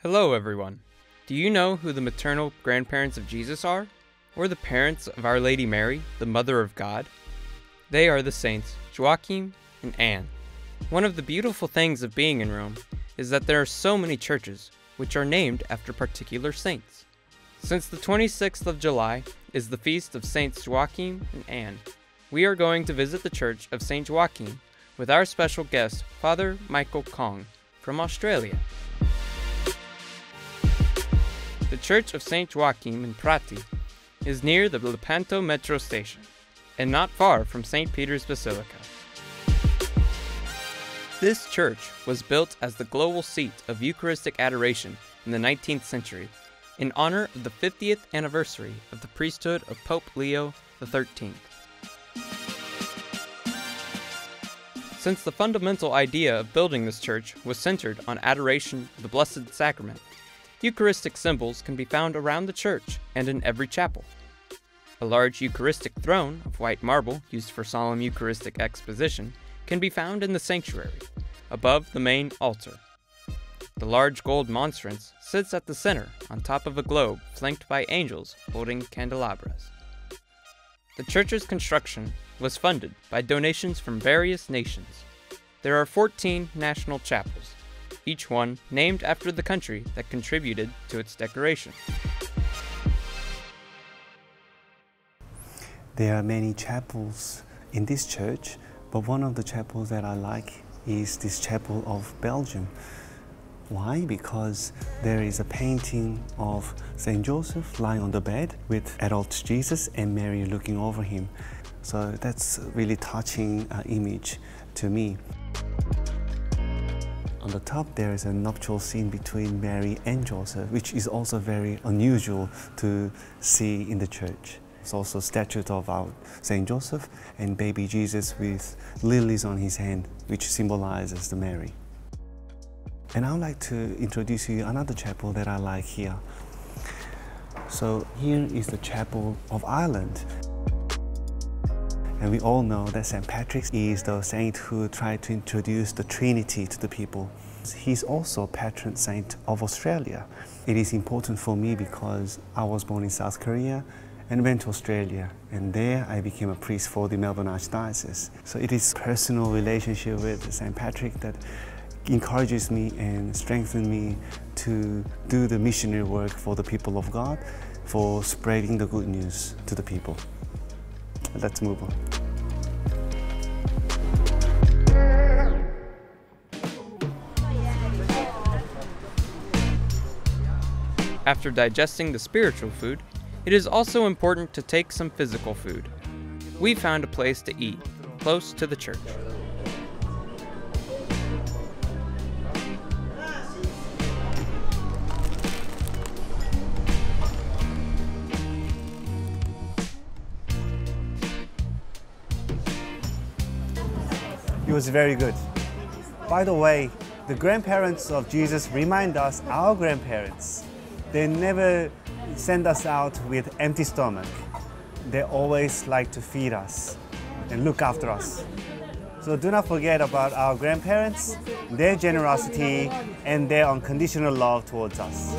Hello everyone. Do you know who the maternal grandparents of Jesus are? Or the parents of Our Lady Mary, the Mother of God? They are the saints Joachim and Anne. One of the beautiful things of being in Rome is that there are so many churches which are named after particular saints. Since the 26th of July is the feast of Saints Joachim and Anne, we are going to visit the Church of San Gioacchino with our special guest, Father Michael Kong from Australia. The Church of St. Joachim in Prati is near the Lepanto metro station and not far from St. Peter's Basilica. This church was built as the global seat of Eucharistic adoration in the 19th century in honor of the 50th anniversary of the priesthood of Pope Leo XIII. Since the fundamental idea of building this church was centered on adoration of the Blessed Sacrament, Eucharistic symbols can be found around the church and in every chapel. A large Eucharistic throne of white marble used for solemn Eucharistic exposition can be found in the sanctuary, above the main altar. The large gold monstrance sits at the center on top of a globe flanked by angels holding candelabras. The church's construction was funded by donations from various nations. There are 14 national chapels, each one named after the country that contributed to its decoration. There are many chapels in this church, but one of the chapels that I like is this chapel of Belgium. Why? Because there is a painting of Saint Joseph lying on the bed with adult Jesus and Mary looking over him. So that's a really touching image to me. On the top there is a nuptial scene between Mary and Joseph, which is also very unusual to see in the church. There's also a statue of our Saint Joseph and baby Jesus with lilies on his hand, which symbolizes the Mary. And I would like to introduce you another chapel that I like here. So here is the Chapel of Ireland. And we all know that St. Patrick is the saint who tried to introduce the Trinity to the people. He's also patron saint of Australia. It is important for me because I was born in South Korea and went to Australia, and there I became a priest for the Melbourne Archdiocese. So it is a personal relationship with St. Patrick that encourages me and strengthens me to do the missionary work for the people of God, for spreading the good news to the people. Let's move on. After digesting the spiritual food, it is also important to take some physical food. We found a place to eat, close to the church. It was very good. By the way, the grandparents of Jesus remind us our grandparents. They never send us out with empty stomach. They always like to feed us and look after us. So do not forget about our grandparents, their generosity, and their unconditional love towards us.